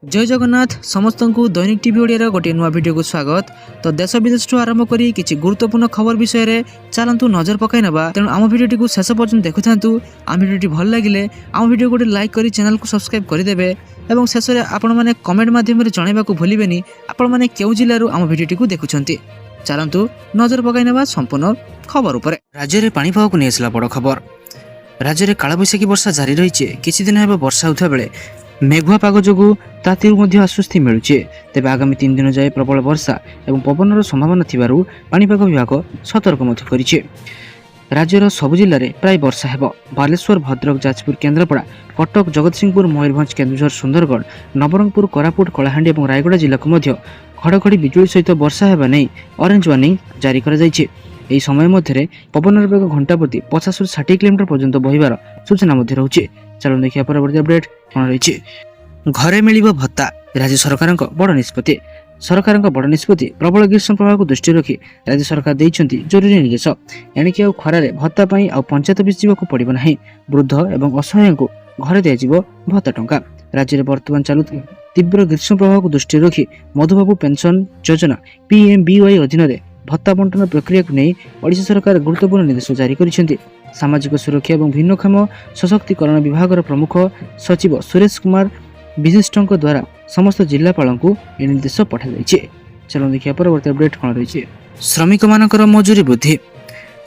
जय जगन्नाथ समस्त को दैनिक टीवी ओडिया गोटे नुआ वीडियो को स्वागत। तो देश विदेश आरंभ करी किछि गुरुत्वपूर्ण खबर विषय रे चलंतु नजर पकाई नबा। तेणु आम वीडियो को शेष पर्यंत देखुथांतु। आम वीडियो भल लागिले आम वीडियो गोटे लाइक करी चैनल को सब्सक्राइब कर देबे एवं शेष रे आपण माने कमेंट माध्यम रे जणाइबा को भूलिबेनी आपण माने केउ जिल्ला रु आम वीडियो को देखुछंती। चलंतु नजर पकाई नबा संपूर्ण खबर उपरे। राज्य रे पाणीपाग को नेसला बड़ खबर। राज्य रे कालबैशाखी वर्षा जारी रहिছে। किछि दिन हेबा वर्षा होता बेले मेघुआ पाग जोगु तातीरु मध्य आश्वस्ति मिलुचे। तेबे आगामी 3 दिन जाए प्रबल वर्षा एवं पवनर संभावना थिबारु पाणीपाग विभाग सतर्क मध्य करिছে। राज्यर सबु जिल्ला रे प्राय वर्षा हेबो। बालेश्वर, भद्रक, जाजपुर, केन्द्रापड़ा, कटक, जगतसिंहपुर, मयूरभंज, केन्दुझर, सुंदरगढ़, नवरंगपुर, कोरापुट, कलाहांडी और रायगड़ा जिला को मध्य घड़घड़ी बिजुली सहित वर्षा हेबा नै ऑरेंज वार्निंग जारी करा जायछि। एही समय मध्य पवनर बेग घंटा प्रति 50 ରୁ 60 किलोमीटर पर्यंत बहिबार सूचना मध्य रहउछि। चलो देखिया परवर्ती अपडेट कोन रहिछि। घरे मिलिबो भत्ता राज्य सरकारक बड़ निष्पत्ति। सरकारक बड़ निष्पत्ति प्रबल ग्रीष्म प्रभाव को दृष्टि रखी राज्य सरकार दैछंती जरूरी निर्देश। एणिकी खरारे भत्ता पई आ पंचायत ऑफिस जीवको पड़िबो नाही। वृद्ध एवं असहाय को घरे दियाजिबो भत्ता टंका। राज्य में वर्तमान चालू तीव्र ग्रीष्म प्रभाव को दृष्टि रखी मधुबाबू पेंशन योजना PMBY अधीन भत्ता बंटन प्रक्रिया को नहीं ओडिशा सरकार गुरुत्वपूर्ण निर्देश जारी करिसेंती। सामाजिक सुरक्षा और भिन्नक्षम सशक्तिकरण विभाग प्रमुख सचिव सुरेश कुमार विशिष्टों द्वारा समस्त जिलापाल को यह निर्देश पठाई। चलो देखिए परवर्ती अपडेट कौन रही। श्रमिक मानकर मजूरी वृद्धि।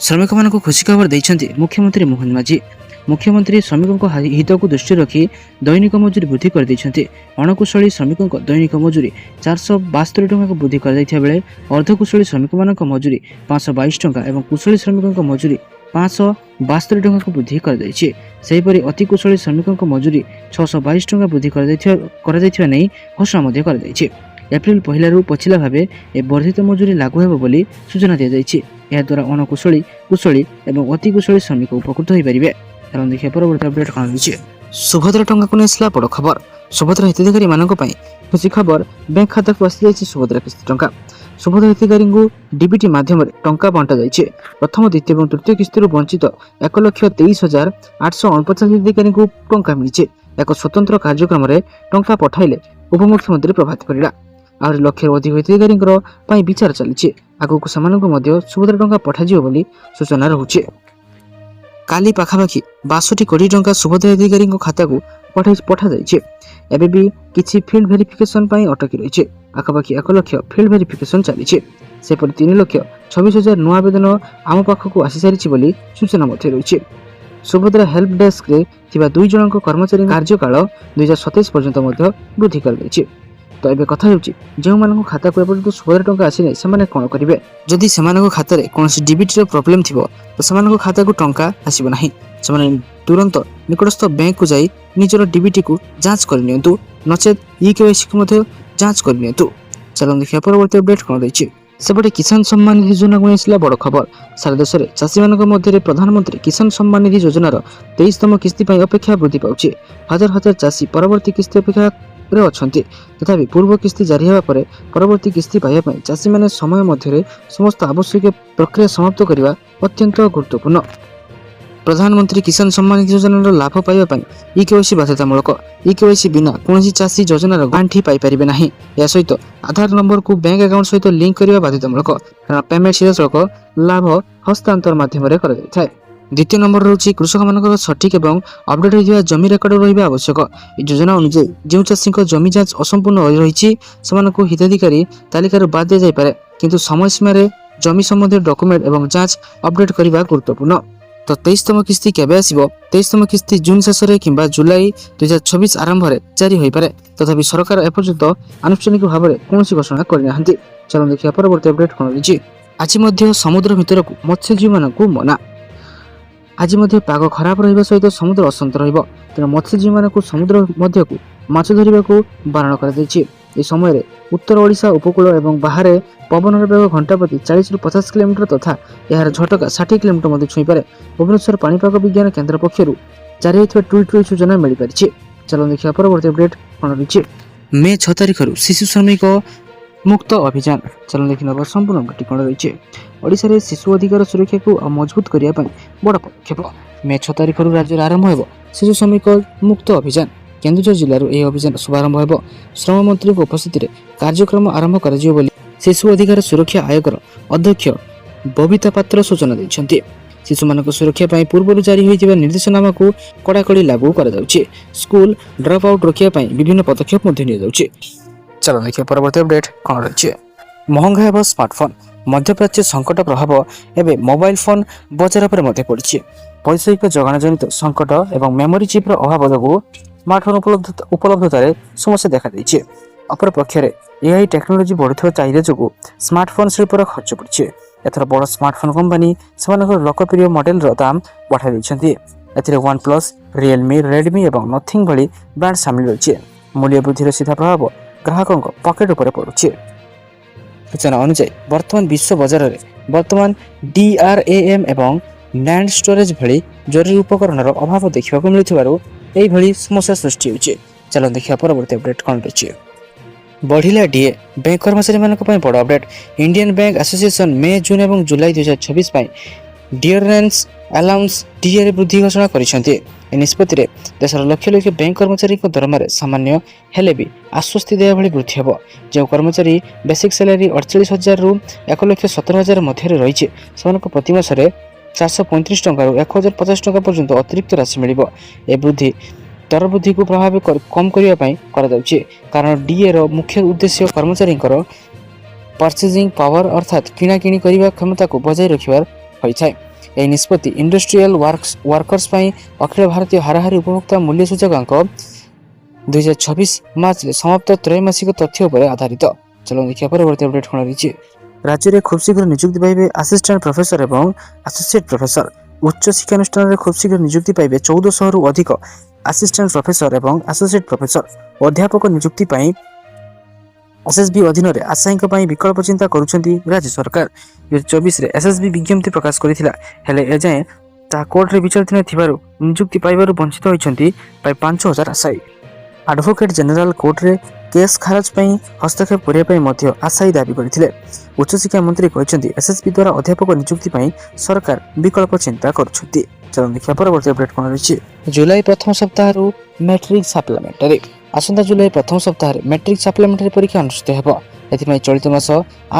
श्रमिक मान खुशी खबर देइछंती मुख्यमंत्री मोहन माझी। मुख्यमंत्री श्रमिकों हित को दृष्टि रखी दैनिक मजूरी वृद्धि कर देइछंती। अणकुशली श्रमिकों दैनिक मजूरी 472 टंका को वृद्धि कर दैथिया बेले अर्धकुशली श्रमिक मानक मजूरी 522 टंका एवं कुशली श्रमिकों मजूरी 572 टंका को वृद्धि कर दैछि। सेहिपरि अति कुशली श्रमिकों मजूरी 622 टंका वृद्धि कर दैथिया नै घोषणा मध्य कर दैछि। एप्रिल 1 रु पछिला भाबे ए वर्धित मजूरी लागू हेबो बोली सूचना दिया जायछि। एहा द्वारा अणकुशली, कुशली एवं अति कुशली श्रमिक उपकृत होई परिबे। कारण देखिए परवर्ती अपडेट कौन रही। सुभद्रा टंका को नेसला बड़ खबर। सुभद्रा हिताधिकारी मानक पई खुशी खबर। बैंक खाता को आसी जायछि सुभद्रा किस्ती टंका। सुभद्रा हिताधिकारी को डीबीटी माध्यम टंका बंटा जायछि। प्रथम, द्वितीय और तृतीय किस्ती वंचित 1,23,849 हिताधिकारी को टंका मिलिছে। एक स्वतंत्र कार्यक्रम रे टंका पठाइले उपमुख्यमंत्री प्रभात परिड़ा। आहुरी लक्षे अधिक हिताधिकारी विचार चली। आगक से सुभद्रा टंका पठाଯିବ बोली सूचना रहुছে। काली पाखापाखि 62 कोटी टंका सुभद्रा अधिकारी खाता को पठा जाइए। एबे भी किछि फील्ड वेरिफिकेशन पाई अटकी रही। आखापाखि 1 लाख फील्ड वेरिफिकेशन चली। सेपरि 3,26,000 नुआ आवेदन आम पाखक आसी सारी बोली सूचना मध्य रही। सुभद्रा हेल्प डेस्क रे थिबा 2 जन कर्मचारी कार्यकाल 2027 पर्यंत वृद्धि कर दैछि। तो एबे कथा होछि जो मानक खाता को एपर्यंत सुभद्रा टंका आसी नै सेमाने कोन करिवे। जदि सेमानक खाता रे कोनसी डीबीटी रे प्रॉब्लम थिबो तो सेमानक खाता को टंका आसीबो नाही। सेमाने तुरंत निकटस्थ बैंक को जाई निजर डीबीटी को जांच कर नियंतु, नचेत EKYC को मध्य जांच कर नियंतु। चलो देखिया परवर्ती अपडेट कोन रहिछि। सेपटे किसान सम्मान निधि योजना को नेसला बड़ खबर। सारा देश में चाषी मानक मध्य प्रधानमंत्री किसान सम्मान निधि योजनार 23तम किस्ती पर अपेक्षा वृद्धि पाउछि। हजार हजार चाषी परवर्ती किस्ती अपेक्षा अछंती। तथापि पूर्व किस्ती जारी हेबा परे परवर्ती किस्ती पाइबा पई चाषी माने समय मध्य समस्त आवश्यक प्रक्रिया समाप्त करने अत्यंत गुरुत्वपूर्ण। प्रधानमंत्री किसान सम्मान निधि योजनार लाभ पाइबा पई EKYC बाध्यतामूलक। EKYC बिना कोनोसी चाषी योजनार गांठी पाई परिबे नाही। या सहित आधार नंबर को बैंक अकाउंट सहित लिंक करबा बाध्यतामूलक। कारण पेमेंट सीधासलख लाभ हस्तांतर माध्यम रे करा जाय। द्वितीय नंबर रही कृषक मान सठिक एवं अपडेट होता जमी रेकर्ड रहा आवश्यक। योजना अनुसार जो चाषी जमी जांच असंपूर्ण रही हिताधिकारी तालिकार बाद दि जापे किंतु समय सीमार जमी संबंधी डॉक्यूमेंट एवं जांच अपडेट करने गुरुत्वपूर्ण। तो 23तम किस्ती केबे आसीबो? 23तम किस्ती जून शेष किंबा जुलाई 2024 आरंभ में जारी हो पारे। तथापि सरकार एपर्यंत आनुष्ठानिक भाव में कौन घोषणा करना। चलो देखिए परवर्ती अपडेट कौन रही। आज समुद्र भीतर को मत्स्यजीवी मानक मना। आज पाग खराब रहा सहित समुद्र अशांत रहिबो। तेणु मत्स्यजीवी मानक समुद्र मध्य को माछ धरिबा को बारण कर दैछि। ए समय उत्तर ओडिशा उपकूल एवं बाहर पवन बेग घंटा प्रति 40 ରୁ 50 किलोमीटर तथा यार झटका 60 किलोमीटर मध्य छुई पारे। भुवनेश्वर पाणीपाग विज्ञान केन्द्र पक्षर जारी होइथिबा ट्विट सूचना मिल पारिछि। चलो देखिया परवर्ती अपडेट कोन रहिछि। मे 6 तारिख शिशु श्रमिक मुक्त अभियान। चलो देखि नबा संपूर्ण घटी कोन रहिछि। ओडिशा रे शिशु अधिकार सुरक्षा को मजबूत करिया पई बड़ पदक्षेप। मे 6 तारिख राज्य आरंभ हेबो शिशु श्रमिक मुक्त अभियान। କେନ୍ଦୁଝର ଜିଲ୍ଲାରୁ ଏହି ଅଭିଯାନ ଶୁଭାରମ୍ଭ ହେବ। ଶ୍ରମ ମନ୍ତ୍ରୀଙ୍କ ଉପସ୍ଥିତିରେ କାର୍ଯ୍ୟକ୍ରମ ଆରମ୍ଭ କରାଯିବ ବୋଲି ଶିଶୁ ଅଧିକାର ସୁରକ୍ଷା ଆୟୋଗର ଅଧ୍ୟକ୍ଷ ବବିତା ପାତ୍ର ସୂଚନା ଦେଇଛନ୍ତି। ଶିଶୁମାନଙ୍କ ସୁରକ୍ଷା ପାଇଁ ପୂର୍ବରୁ ଜାରି ହୋଇଥିବା ନିର୍ଦ୍ଦେଶନାମାକୁ କଡ଼ାକଡ଼ି ଲାଗୁ କରାଯାଉଛି। ସ୍କୁଲ ଡ୍ରପ୍ ଆଉଟ୍ ରୋକିବା ପାଇଁ ବିଭିନ୍ନ ପଦକ୍ଷେପ ମଧ୍ୟ ନିଆଯାଉଛି। ଚାଲ ଦେଖିବା ପରବର୍ତ୍ତୀ ଅପଡେଟ୍ କ'ଣ ରହିଛି। ମହଙ୍ଗା ହେବ ସ୍ମାର୍ଟଫୋନ୍। ମଧ୍ୟପ୍ରାଚ୍ୟ ସଂକଟ ପ୍ରଭାବ ଏବେ ମୋବାଇଲ ଫୋନ୍ ବଜାର ଉପରେ ମଧ୍ୟ ପଡ଼ିଛି। ବୈଷୟିକ ଯୋଗାଣ ଜନିତ ସଂକଟ ଏବଂ ମେମୋରି ଚିପ୍ର ଅଭାବ ଯୋଗୁଁ ସ୍ମାର୍ଟଫୋନ୍ ଉପଲବ୍ଧତାରେ ସମସ୍ୟା ଦେଖାଦେଇଛି। ଅପରପକ୍ଷରେ ଏଆଇ ଟେକ୍ନୋଲୋଜି ବଢ଼ୁଥିବା ଚାହିଦା ଯୋଗୁଁ ସ୍ମାର୍ଟଫୋନ୍ ଶିଳ୍ପର ଖର୍ଚ୍ଚ ବଢ଼ିଛି। ଏଥର ବଡ଼ ସ୍ମାର୍ଟଫୋନ୍ କମ୍ପାନୀ ସେମାନଙ୍କର ଲୋକପ୍ରିୟ ମଡେଲର ଦାମ ବଢ଼ାଇ ଦେଇଛନ୍ତି। ଏଥିରେ ୱାନ୍ ପ୍ଲସ୍, ରିଏଲମି, ରେଡମି ଏବଂ ନଥିଙ୍ଗ ଭଳି ବ୍ରାଣ୍ଡ ସାମିଲ ରହିଛି। ମୂଲ୍ୟ ବୃଦ୍ଧିର ସିଧା ପ୍ରଭାବ ଗ୍ରାହକଙ୍କ ପକେଟ୍ ଉପରେ ପଡ଼ୁଛି। ସୂଚନା ଅନୁଯାୟୀ ବର୍ତ୍ତମାନ ବିଶ୍ୱ ବଜାରରେ DRAM ଏବଂ NAND ଷ୍ଟୋରେଜ ଭଳି ଜରୁରୀ ଉପକରଣର ଅଭାବ ଦେଖିବାକୁ ମିଳୁଥିବାରୁ ଏହିଭଳି ସମସ୍ୟା ସୃଷ୍ଟି ହେଉଛି। ଚାଲ ଦେଖିବା ପରବର୍ତ୍ତୀ ଅପଡେଟ୍ କ'ଣ ରହିଛି। ବଢ଼ିଲା ଡିଏ। ବ୍ୟାଙ୍କ କର୍ମଚାରୀମାନଙ୍କ ପାଇଁ ବଡ଼ update. Indian bank association May, June ଏବଂ ଜୁଲାଇ 2026 ପାଇଁ ଡିଅରେନ୍ସ ଆଲାଉନ୍ସ DAରେ ବୃଦ୍ଧି ଘୋଷଣା କରିଛନ୍ତି। ଏହି ନିଷ୍ପତ୍ତିରେ ଦେଶର ଲକ୍ଷ ଲକ୍ଷ ବ୍ୟାଙ୍କ କର୍ମଚାରୀଙ୍କ ଦରମାରେ ସାମାନ୍ୟ ହେଲେ ବି ଆଶ୍ୱସ୍ତି ଦେବା ଭଳି ବୃଦ୍ଧି ହେବ। ଯେଉଁ କର୍ମଚାରୀ ବେସିକ୍ ସାଲାରୀ 48,000ରୁ 1,17,000 ମଧ୍ୟରେ ରହିଛି, ସେମାନଙ୍କୁ ପ୍ରତି ମାସରେ 435 ଟଙ୍କାରୁ 1,050 ଟଙ୍କା ପର୍ଯ୍ୟନ୍ତ ଅତିରିକ୍ତ ରାଶି ମିଳିବ। ଏ ବୃଦ୍ଧି ଦର ବୃଦ୍ଧିକୁ ପ୍ରଭାବିତ କମ୍ କରିବା ପାଇଁ କରାଯାଉଛି, କାରଣ DAର ମୁଖ୍ୟ ଉଦ୍ଦେଶ୍ୟ କର୍ମଚାରୀଙ୍କର ପର୍ଚେଜିଂ ପାୱାର ଅର୍ଥାତ୍ କିଣାକିଣି କରିବା କ୍ଷମତାକୁ ବଜାୟ ରଖିବାର ହୋଇଥାଏ। ଏହି ନିଷ୍ପତ୍ତି ଇଣ୍ଡଷ୍ଟ୍ରିଆଲ ୱାର୍କର୍ସ ପାଇଁ ଅଖିଳ ଭାରତୀୟ ହାରାହାରି ଉପଭୋକ୍ତା ମୂଲ୍ୟ ସୂଚକାଙ୍କ 2026 ମାର୍ଚ୍ଚରେ ସମାପ୍ତ ତ୍ରୈମାସିକ ତଥ୍ୟ ଉପରେ ଆଧାରିତ। ଚାଲନ୍ତୁ ଦେଖିବା ପରବର୍ତ୍ତୀ ଅପଡେଟ୍ କ'ଣ ରହିଛି। ରାଜ୍ୟରେ ଖୁବ୍ ଶୀଘ୍ର ନିଯୁକ୍ତି ପାଇବେ ଆସିଷ୍ଟାଣ୍ଟ ପ୍ରଫେସର ଏବଂ ଆସୋସିଏଟ୍ ପ୍ରଫେସର। ଉଚ୍ଚ ଶିକ୍ଷାନୁଷ୍ଠାନରେ ଖୁବ୍ ଶୀଘ୍ର ନିଯୁକ୍ତି ପାଇବେ 1400ରୁ ଅଧିକ ଆସିଷ୍ଟାଣ୍ଟ ପ୍ରଫେସର ଏବଂ ଆସୋସିଏଟ୍ ପ୍ରଫେସର। ଅଧ୍ୟାପକ ନିଯୁକ୍ତି ପାଇଁ SSB ଅଧୀନରେ ଆଶାୟୀଙ୍କ ପାଇଁ ବିକଳ୍ପ ଚିନ୍ତା କରୁଛନ୍ତି ରାଜ୍ୟ ସରକାର। 2024ରେ SSB ବିଜ୍ଞପ୍ତି ପ୍ରକାଶ କରିଥିଲା, ହେଲେ ଏଯାଏଁ ତାହା କୋର୍ଟରେ ବିଚାରାଧୀନ ଥିବାରୁ ନିଯୁକ୍ତି ପାଇବାରୁ ବଞ୍ଚିତ ହୋଇଛନ୍ତି ପ୍ରାୟ 5,000 ଆଶାୟୀ। ଆଡଭୋକେଟ୍ ଜେନେରାଲ କୋର୍ଟରେ କେସ୍ ଖାରଜ ପାଇଁ ହସ୍ତକ୍ଷେପ କରିବା ପାଇଁ ମଧ୍ୟ ଆଶାୟୀ ଦାବି କରିଥିଲେ। ଉଚ୍ଚଶିକ୍ଷା ମନ୍ତ୍ରୀ କହିଛନ୍ତି SSB ଦ୍ୱାରା ଅଧ୍ୟାପକ ନିଯୁକ୍ତି ପାଇଁ ସରକାର ବିକଳ୍ପ ଚିନ୍ତା କରୁଛନ୍ତି। ଚାଲନ୍ତୁ ଦେଖିବା ପରବର୍ତ୍ତୀ ଅପଡେଟ୍ କ'ଣ ରହିଛି। ଜୁଲାଇ ପ୍ରଥମ ସପ୍ତାହରୁ ମ୍ୟାଟ୍ରିକ୍ ସାପ୍ଲିମେଣ୍ଟାରୀ। ଆସନ୍ତା ଜୁଲାଇ ପ୍ରଥମ ସପ୍ତାହରେ ମ୍ୟାଟ୍ରିକ୍ ସାପ୍ଲିମେଣ୍ଟାରୀ ପରୀକ୍ଷା ଅନୁଷ୍ଠିତ ହେବ। ଏଥିପାଇଁ ଚଳିତ ମାସ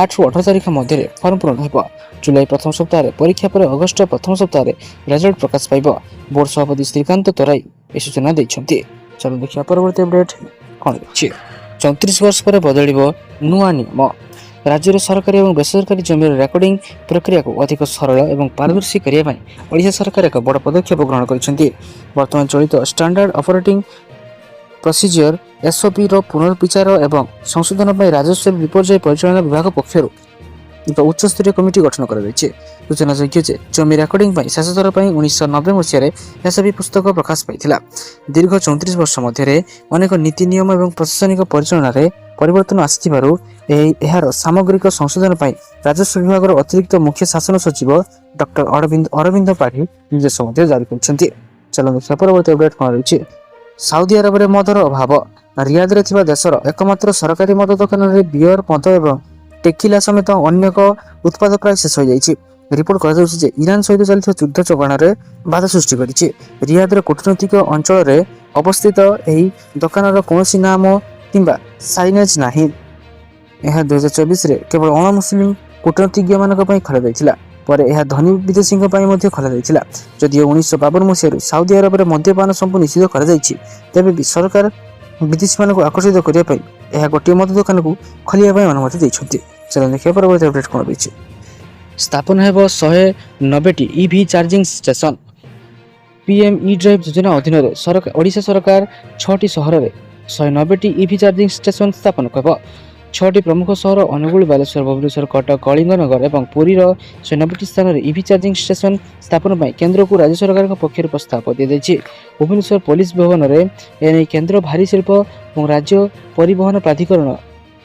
8ରୁ 18 ତାରିଖ ମଧ୍ୟରେ ଫର୍ମ ପୂରଣ ହେବ। ଜୁଲାଇ ପ୍ରଥମ ସପ୍ତାହରେ ପରୀକ୍ଷା ପରେ ଅଗଷ୍ଟ ପ୍ରଥମ ସପ୍ତାହରେ ରେଜଲ୍ଟ ପ୍ରକାଶ ପାଇବ। ବୋର୍ଡ ସଭାପତି ଶ୍ରୀକାନ୍ତ ତରାଇ ଏହି ସୂଚନା ଦେଇଛନ୍ତି। ଚାଲନ୍ତୁ ଦେଖିବା ପରବର୍ତ୍ତୀ ଅପଡେଟ୍ କ'ଣ ରହିଛି। 34 ବର୍ଷ ପରେ ବଦଳିବ ନୂଆ ନିୟମ। ରାଜ୍ୟର ସରକାରୀ ଏବଂ ବେସରକାରୀ ଜମିର ରେକର୍ଡିଂ ପ୍ରକ୍ରିୟାକୁ ଅଧିକ ସରଳ ଏବଂ ପାରଦର୍ଶୀ କରିବା ପାଇଁ ଓଡ଼ିଶା ସରକାର ଏକ ବଡ଼ ପଦକ୍ଷେପ ଗ୍ରହଣ କରିଛନ୍ତି। ବର୍ତ୍ତମାନ ଚଳିତ ଷ୍ଟାଣ୍ଡାର୍ଡ ଅପରେଟିଂ ପ୍ରୋସିଜିଅର SOPର ପୁନର୍ବିଚାର ଏବଂ ସଂଶୋଧନ ପାଇଁ ରାଜସ୍ୱ ବିପର୍ଯ୍ୟୟ ପରିଚାଳନା ବିଭାଗ ପକ୍ଷରୁ ଏକ ଉଚ୍ଚସ୍ତରୀୟ କମିଟି ଗଠନ କରାଯାଇଛି। ସୂଚନାଯୋଗ୍ୟ ଯେ ଜମି ରେକର୍ଡିଂ ପାଇଁ ଶେଷଥର ପାଇଁ 1990 ମସିହାରେ SOP ପୁସ୍ତକ ପ୍ରକାଶ ପାଇଥିଲା। ଦୀର୍ଘ 34 ବର୍ଷ ମଧ୍ୟରେ ଅନେକ ନୀତି ନିୟମ ଏବଂ ପ୍ରଶାସନିକ ପରିଚାଳନାରେ ପରିବର୍ତ୍ତନ ଆସିଥିବାରୁ ଏହାର ସାମଗ୍ରିକ ସଂଶୋଧନ ପାଇଁ ରାଜସ୍ୱ ବିଭାଗର ଅତିରିକ୍ତ ମୁଖ୍ୟ ଶାସନ ସଚିବ ଡକ୍ଟର ଅରବିନ୍ଦ ପାଢ଼ୀ ନିର୍ଦ୍ଦେଶ ମଧ୍ୟ ଜାରି କରିଛନ୍ତି। ଚାଲନ୍ତୁ ଦେଖିବା ପରବର୍ତ୍ତୀ ଅପଡେଟ୍ କ'ଣ ରହିଛି। ସାଉଦି ଆରବରେ ମଦର ଅଭାବ। ରିୟାଦରେ ଥିବା ଦେଶର ଏକମାତ୍ର ସରକାରୀ ମଦ ଦୋକାନରେ ବିୟର, ମଦ ଏବଂ ଟେକିଲା ସମେତ ଅନେକ ଉତ୍ପାଦ ପ୍ରାୟ ଶେଷ ହୋଇଯାଇଛି। ରିପୋର୍ଟ କରାଯାଉଛି ଯେ ଇରାନ ସହିତ ଚାଲିଥିବା ଯୁଦ୍ଧ ଯୋଗାଣରେ ବାଧା ସୃଷ୍ଟି କରିଛି। ରିୟାଦର କୂଟନୈତିକ ଅଞ୍ଚଳରେ ଅବସ୍ଥିତ ଏହି ଦୋକାନର କୌଣସି ନାମ କିମ୍ବା ସାଇନେଜ୍ ନାହିଁ। ଏହା 2024ରେ କେବଳ ଅଣ-ମୁସଲିମ କୂଟନୀତିଜ୍ଞମାନଙ୍କ ପାଇଁ ଖୋଲାଯାଇଥିଲା। ପରେ ଏହା ଧନୀ ବିଦେଶୀଙ୍କ ପାଇଁ ମଧ୍ୟ ଖୋଲାଯାଇଥିଲା। ଯଦିଓ 1952 ମସିହାରୁ ସାଉଦି ଆରବରେ ମଦ୍ୟପାନ ସମ୍ପୂର୍ଣ୍ଣ ନିଷିଦ୍ଧ କରାଯାଇଛି, ତେବେ ବି ସରକାର ବିଦେଶୀମାନଙ୍କୁ ଆକର୍ଷିତ କରିବା ପାଇଁ ଏହା ଗୋଟିଏ ମଦ ଦୋକାନକୁ ଖୋଲିବା ପାଇଁ ଅନୁମତି ଦେଇଛନ୍ତି। ଚାଲନ୍ତୁ ଦେଖିବା ପରବର୍ତ୍ତୀ ଅପଡେଟ୍ କ'ଣ ରହିଛି। ସ୍ଥାପନ ହେବ 190ଟି EV ଚାର୍ଜିଂ ଷ୍ଟେସନ। PM E-ଡ୍ରାଇଭ୍ ଯୋଜନା ଅଧୀନରେ ଓଡ଼ିଶା ସରକାର 6ଟି ସହରରେ 190ଟି EV ଚାର୍ଜିଂ ଷ୍ଟେସନ ସ୍ଥାପନ କରିବ। 6ଟି ପ୍ରମୁଖ ସହର ଅନୁଗୁଳ, ବାଲେଶ୍ୱର, ଭୁବନେଶ୍ୱର, କଟକ, କଳିଙ୍ଗନଗର ଏବଂ ପୁରୀର 190ଟି ସ୍ଥାନରେ EV ଚାର୍ଜିଂ ଷ୍ଟେସନ ସ୍ଥାପନ ପାଇଁ କେନ୍ଦ୍ରକୁ ରାଜ୍ୟ ସରକାରଙ୍କ ପକ୍ଷରୁ ପ୍ରସ୍ତାବ ଦିଆଯାଇଛି। ଭୁବନେଶ୍ୱର ପୋଲିସ ଭବନରେ ଏନେଇ କେନ୍ଦ୍ର ଭାରୀ ଶିଳ୍ପ ଏବଂ ରାଜ୍ୟ ପରିବହନ ପ୍ରାଧିକରଣ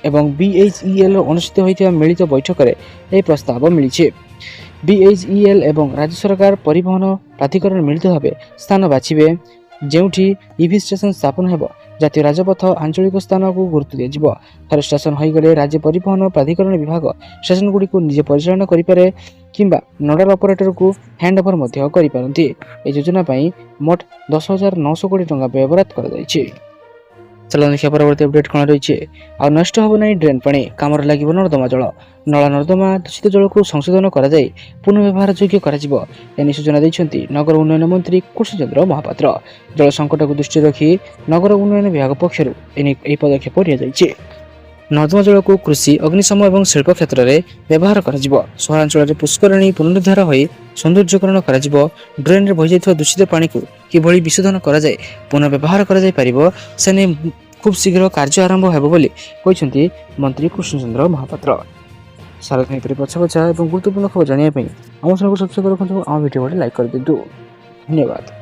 ଏବଂ BHEL ଅନୁଷ୍ଠିତ ହୋଇଥିବା ମିଳିତ ବୈଠକରେ ଏହି ପ୍ରସ୍ତାବ ମିଳିଛି। BHEL ଏବଂ ରାଜ୍ୟ ସରକାର ପରିବହନ ପ୍ରାଧିକରଣ ମିଳିତ ଭାବେ ସ୍ଥାନ ବାଛିବେ ଯେଉଁଠି EV ଷ୍ଟେସନ ସ୍ଥାପନ ହେବ। ଜାତୀୟ ରାଜପଥ ଆଞ୍ଚଳିକ ସ୍ଥାନକୁ ଗୁରୁତ୍ୱ ଦିଆଯିବ। ଥରେ ଷ୍ଟେସନ ହୋଇଗଲେ ରାଜ୍ୟ ପରିବହନ ପ୍ରାଧିକରଣ ବିଭାଗ ଷ୍ଟେସନଗୁଡ଼ିକୁ ନିଜେ ପରିଚାଳନା କରିପାରେ କିମ୍ବା ନୋଡାଲ ଅପରେଟରକୁ ହ୍ୟାଣ୍ଡଓଭର ମଧ୍ୟ କରିପାରନ୍ତି। ଏହି ଯୋଜନା ପାଇଁ ମୋଟ 10,900 କୋଟି ଟଙ୍କା ବ୍ୟୟବରାଦ କରାଯାଇଛି। ଚାଲନ୍ତୁ ଦେଖିବା ପରବର୍ତ୍ତୀ ଅପଡେଟ୍ କ'ଣ ରହିଛି। ଆଉ ନଷ୍ଟ ହେବ ନାହିଁ ଡ୍ରେନ୍ ପାଣି, କାମରେ ଲାଗିବ ନର୍ଦ୍ଦମା ଜଳ। ନଳ ନର୍ଦ୍ଦମା ଦୂଷିତ ଜଳକୁ ସଂଶୋଧନ କରାଯାଇ ପୁନଃବ୍ୟବହାର ଯୋଗ୍ୟ କରାଯିବ। ଏନେଇ ସୂଚନା ଦେଇଛନ୍ତି ନଗର ଉନ୍ନୟନ ମନ୍ତ୍ରୀ କୃଷ୍ଣଚନ୍ଦ୍ର ମହାପାତ୍ର। ଜଳ ସଙ୍କଟକୁ ଦୃଷ୍ଟିରେ ରଖି ନଗର ଉନ୍ନୟନ ବିଭାଗ ପକ୍ଷରୁ ଏହି ପଦକ୍ଷେପ ନିଆଯାଇଛି। ନର୍ଦ୍ଦମା ଜଳକୁ କୃଷି, ଅଗ୍ନିଶମ ଏବଂ ଶିଳ୍ପ କ୍ଷେତ୍ରରେ ବ୍ୟବହାର କରାଯିବ। ସହରାଞ୍ଚଳରେ ପୁଷ୍କରିଣୀ ପୁନରୁଦ୍ଧାର ହୋଇ ସୌନ୍ଦର୍ଯ୍ୟକରଣ କରାଯିବ। ଡ୍ରେନ୍ରେ ବହିଯାଇଥିବା ଦୂଷିତ ପାଣିକୁ କିଭଳି ବିଶୋଧନ କରାଯାଇ ପୁନଃବ୍ୟବହାର କରାଯାଇପାରିବ, ସେ ନେଇ ଖୁବ୍ ଶୀଘ୍ର କାର୍ଯ୍ୟ ଆରମ୍ଭ ହେବ ବୋଲି କହିଛନ୍ତି ମନ୍ତ୍ରୀ କୃଷ୍ଣଚନ୍ଦ୍ର ମହାପାତ୍ର। ସାରଥୀ ଏପରି ପଛପଛା ଏବଂ ଗୁରୁତ୍ୱପୂର୍ଣ୍ଣ ଖବର ଜାଣିବା ପାଇଁ ଆମ ଚ୍ୟାନେଲକୁ ସବସ୍କ୍ରାଇବ୍ ରଖନ୍ତୁ। ଆମ ଭିଡ଼ିଓ ଲାଇକ୍ କରିଦିଅନ୍ତୁ। ଧନ୍ୟବାଦ।